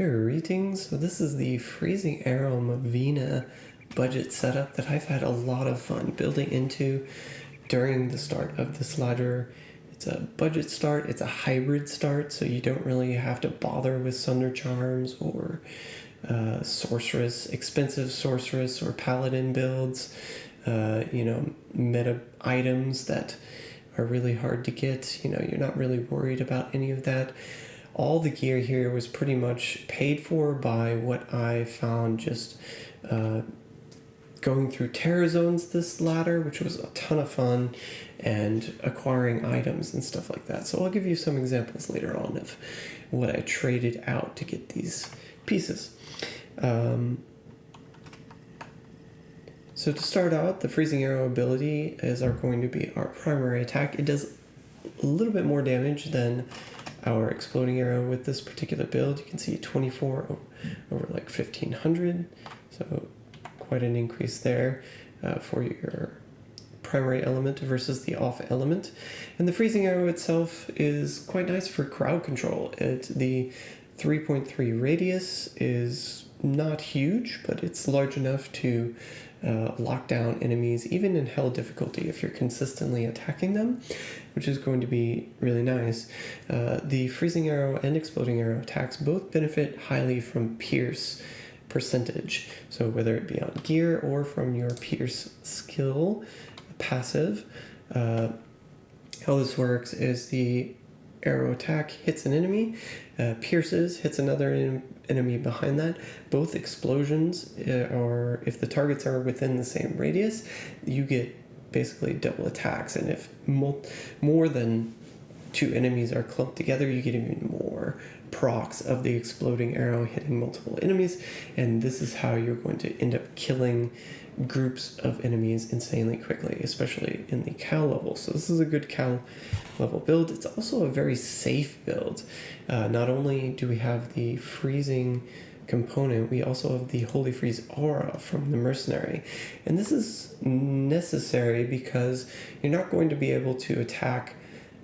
Greetings. So this is the Freezing Arrow Mavina budget setup that I've had a lot of fun building into during the start of this ladder. It's a budget start, it's a hybrid start, so you don't really have to bother with Sunder Charms or expensive sorceress or paladin builds, meta items that are really hard to get. You're not really worried about any of that. All the gear here was pretty much paid for by what I found just going through Terror Zones this ladder, which was a ton of fun, and acquiring items and stuff like that. So I'll give you some examples later on of what I traded out to get these pieces. So to start out, the Freezing Arrow ability is going to be our primary attack. It does a little bit more damage than our Exploding Arrow with this particular build. You can see 24 over like 1500, so quite an increase there for your primary element versus the off element. And the Freezing Arrow itself is quite nice for crowd control. The 3.3 radius is not huge, but it's large enough to lock down enemies even in hell difficulty if you're consistently attacking them, which is going to be really nice. The Freezing Arrow and Exploding Arrow attacks both benefit highly from Pierce percentage, so whether it be on gear or from your Pierce skill passive. How this works is the arrow attack hits an enemy, pierces, hits another enemy behind that. Both explosions, or if the targets are within the same radius, you get basically double attacks. And if more than two enemies are clumped together, you get even more procs of the Exploding Arrow hitting multiple enemies. And this is how you're going to end up killing groups of enemies insanely quickly, especially in the cow level. So this is a good cow level build. It's also a very safe build. Not only do we have the freezing component, we also have the Holy Freeze aura from the mercenary. And this is necessary because you're not going to be able to attack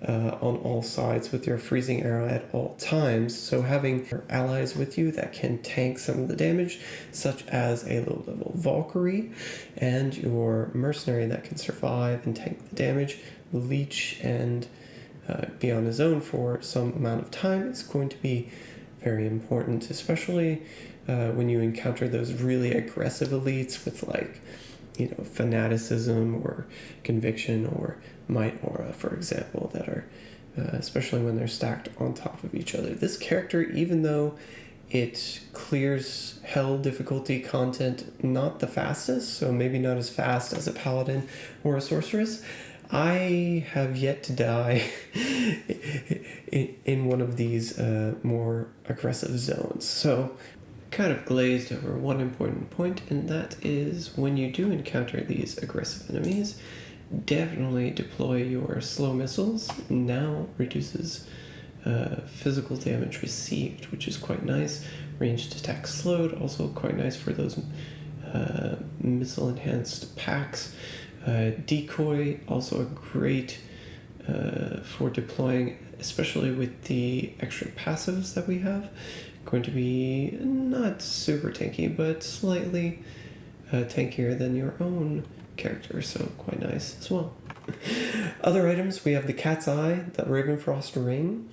on all sides with your Freezing Arrow at all times, so having your allies with you that can tank some of the damage, such as a low-level Valkyrie, and your mercenary that can survive and tank the damage, leech, and be on his own for some amount of time is going to be very important, especially when you encounter those really aggressive elites with fanaticism or conviction or might aura, for example, that are especially when they're stacked on top of each other. This character, even though it clears hell difficulty content not the fastest, so maybe not as fast as a paladin or a sorceress, I have yet to die in one of these more aggressive zones. So kind of glazed over one important point, and that is when you do encounter these aggressive enemies, definitely deploy your slow missiles. Now reduces physical damage received, which is quite nice. Ranged attack slowed, also quite nice for those missile enhanced packs. Decoy, also a great for deploying, especially with the extra passives that we have. Going to be not super tanky, but slightly tankier than your own character, so quite nice as well. Other items, we have the Cat's Eye, the Ravenfrost Ring,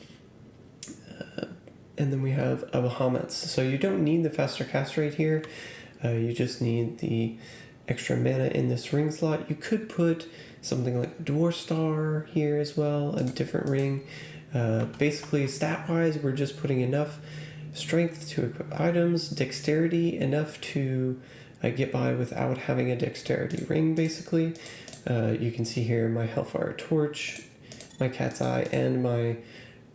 and then we have a Bahamut's. So you don't need the faster cast rate here, you just need the extra mana in this ring slot. You could put something like a Dwarf Star here as well, a different ring. Basically, stat-wise, we're just putting enough strength to equip items, dexterity enough to get by without having a dexterity ring, basically. You can see here my Hellfire Torch, my Cat's Eye, and my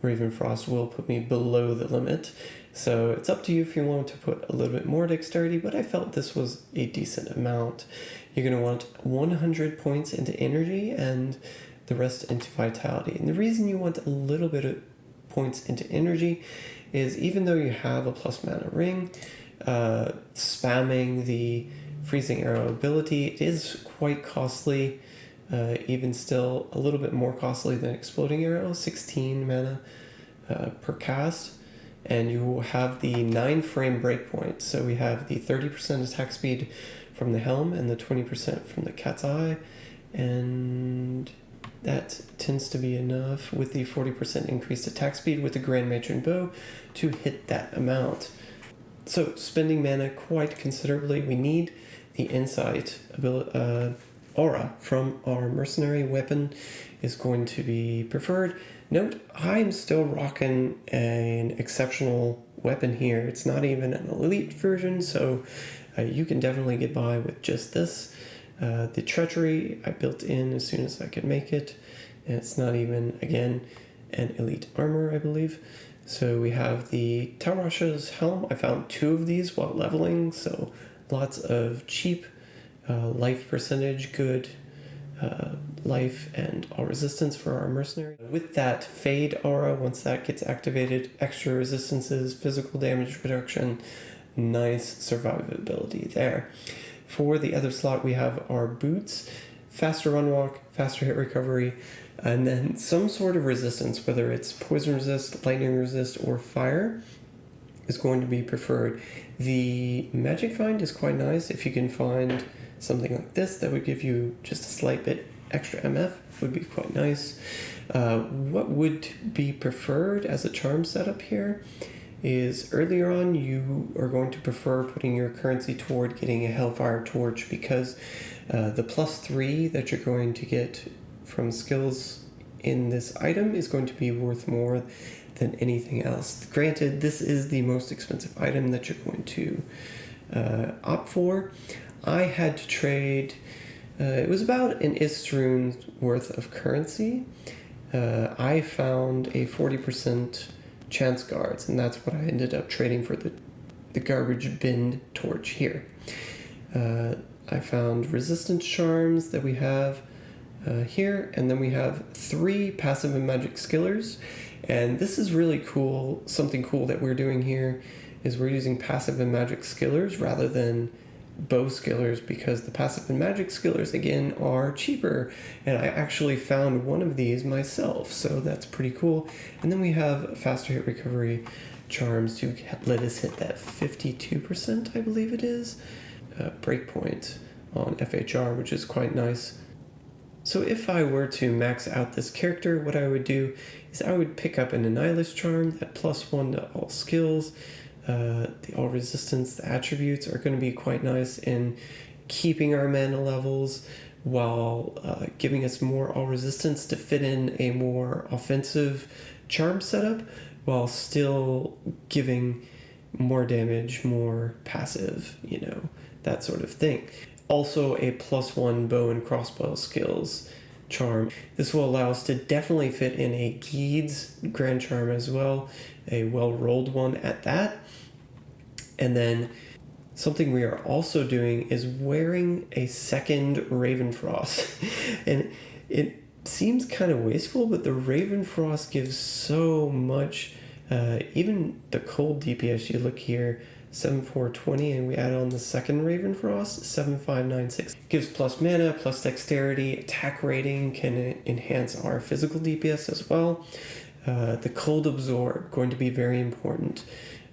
Ravenfrost will put me below the limit. So it's up to you if you want to put a little bit more dexterity, but I felt this was a decent amount. You're going to want 100 points into energy and the rest into vitality. And the reason you want a little bit of points into energy is even though you have a plus mana ring, spamming the Freezing Arrow ability, it is quite costly, even still a little bit more costly than Exploding Arrow, 16 mana per cast. and you will have the 9-frame breakpoint. So we have the 30% attack speed from the helm and the 20% from the cat's eye, and that tends to be enough with the 40% increased attack speed with the Grand Matron bow to hit that amount. So spending mana quite considerably, we need the insight aura from our mercenary weapon is going to be preferred. Note, I'm still rocking an exceptional weapon here. It's not even an elite version, so you can definitely get by with just this. The treachery I built in as soon as I could make it, and it's not even, again, an elite armor, I believe. So we have the Tarasha's helm. I found 2 of these while leveling, so lots of cheap life percentage, good life and all resistance for our mercenary. With that fade aura, once that gets activated, extra resistances, physical damage reduction, nice survivability there. For the other slot, we have our boots, faster run walk, faster hit recovery, and then some sort of resistance, whether it's poison resist, lightning resist, or fire, is going to be preferred. The magic find is quite nice. If you can find something like this that would give you just a slight bit extra MF, would be quite nice. What would be preferred as a charm setup here is earlier on you are going to prefer putting your currency toward getting a Hellfire Torch, because the +3 that you're going to get from skills in this item is going to be worth more than anything else. Granted, this is the most expensive item that you're going to opt for. I had to trade, it was about an Istroon's worth of currency. I found a 40% chance guards, and that's what I ended up trading for the garbage bin torch here. I found resistance charms that we have here, and then we have 3 passive and magic skillers, and this is really cool. Something cool that we're doing here is we're using passive and magic skillers rather than bow skillers, because the passive and magic skillers again are cheaper, and I actually found one of these myself, so that's pretty cool. And then we have faster hit recovery charms to let us hit that 52%, I believe it is, breakpoint on FHR, which is quite nice. So if I were to max out this character, what I would do is I would pick up an Annihilus charm, that +1 to all skills. The all resistance, the attributes are going to be quite nice in keeping our mana levels while giving us more all resistance to fit in a more offensive charm setup, while still giving more damage, more passive, that sort of thing. Also a +1 bow and crossbow skills charm. This will allow us to definitely fit in a Geed's Grand Charm as well, a well-rolled one at that. And then something we are also doing is wearing a second Ravenfrost. And it seems kind of wasteful, but the Ravenfrost gives so much. Even the cold DPS, you look here, 7420, and we add on the second Ravenfrost, 7596. Gives plus mana, plus dexterity, attack rating, can enhance our physical DPS as well. The cold absorb, going to be very important.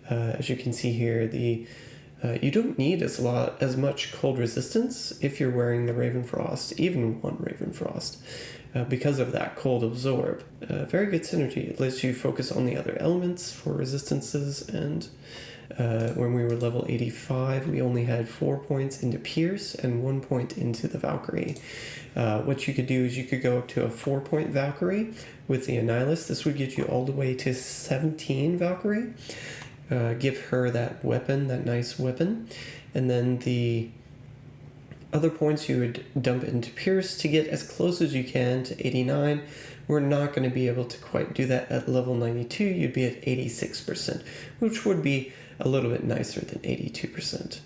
As you can see here, you don't need as much cold resistance if you're wearing the Ravenfrost, even one Ravenfrost, because of that cold absorb. Very good synergy. It lets you focus on the other elements for resistances, and when we were level 85, we only had 4 points into Pierce and 1 point into the Valkyrie. What you could do is you could go up to a 4-point Valkyrie with the Annihilus. This would get you all the way to 17 Valkyrie. Give her that weapon, that nice weapon, and then the other points you would dump into Pierce to get as close as you can to 89. We're not going to be able to quite do that at level 92. You'd be at 86%, which would be a little bit nicer than 82%.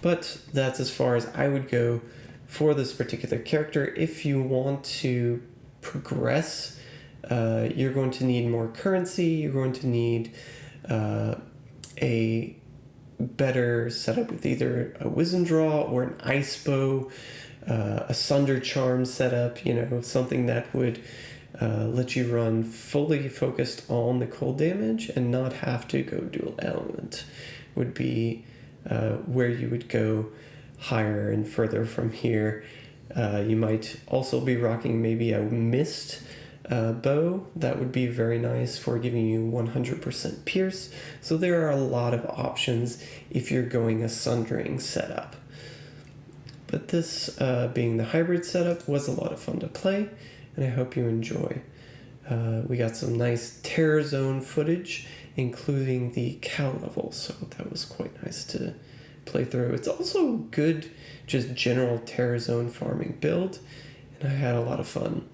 But that's as far as I would go for this particular character. If you want to progress, you're going to need more currency. You're going to need a better setup with either a Wisdom Draw or an Ice Bow, a Sunder Charm setup, something that would let you run fully focused on the cold damage and not have to go dual element. Would be where you would go higher and further from here. You might also be rocking maybe a mist bow. That would be very nice for giving you 100% pierce. So there are a lot of options if you're going a sundering setup. But this being the hybrid setup was a lot of fun to play, and I hope you enjoy. We got some nice Terror Zone footage, including the cow level, so that was quite nice to play through. It's also good, just general Terror Zone farming build, and I had a lot of fun.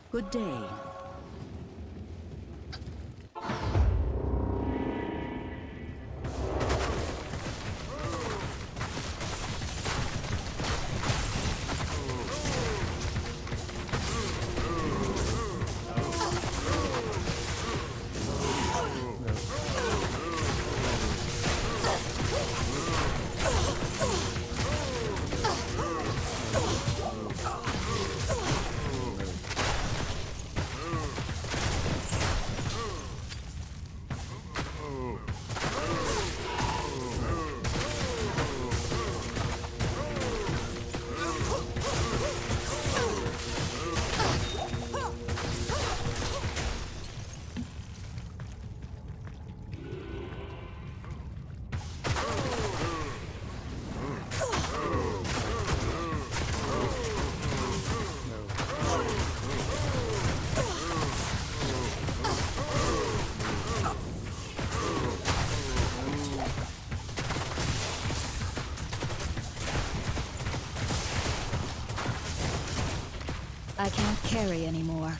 Good day. I can't carry anymore.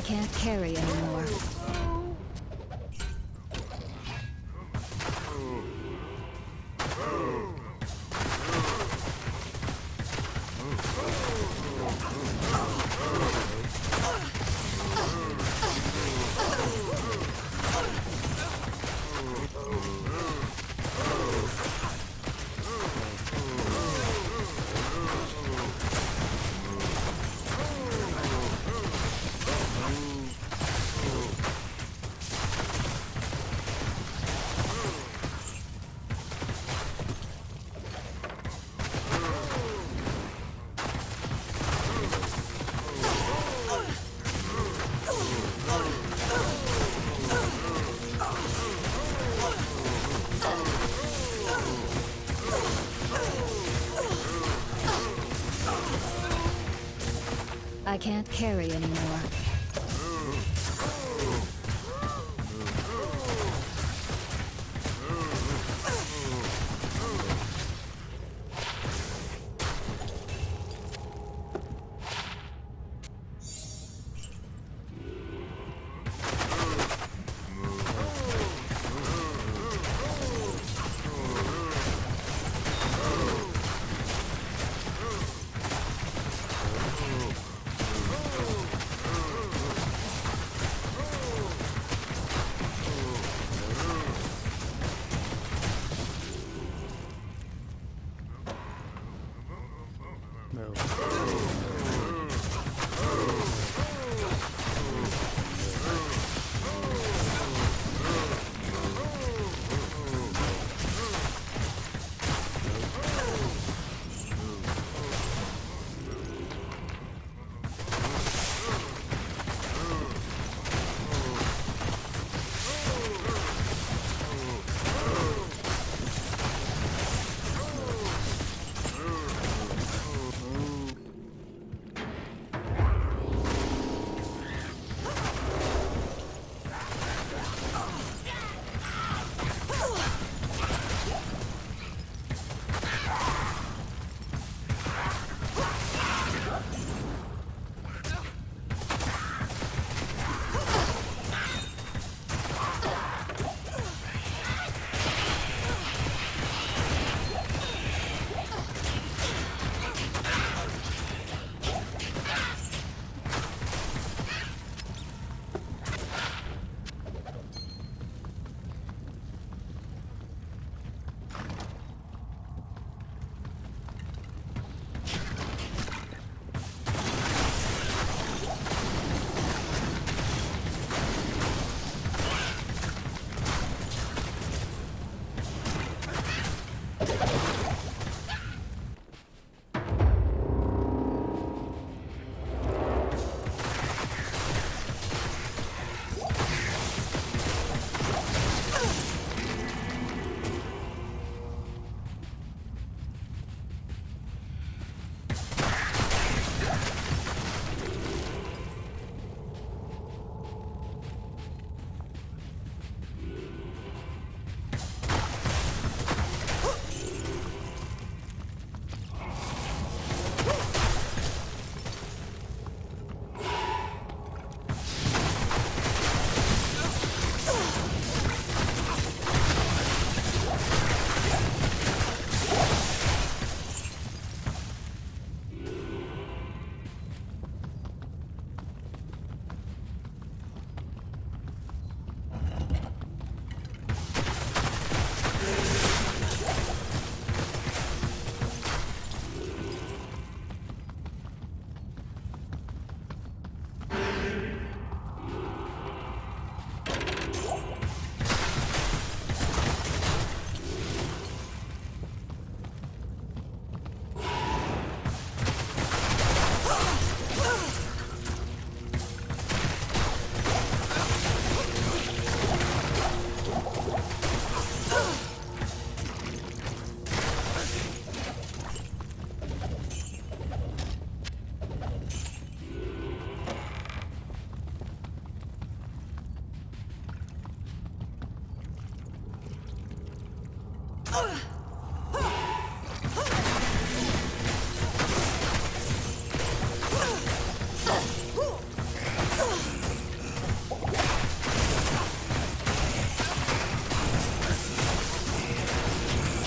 can't carry anymore. I can't carry anymore.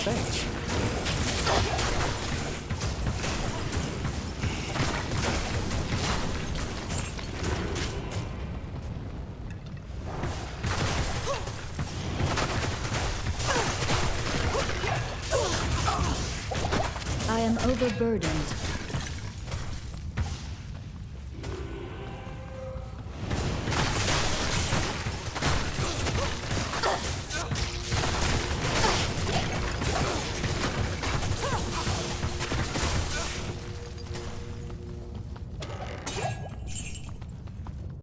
Thanks. I am overburdened.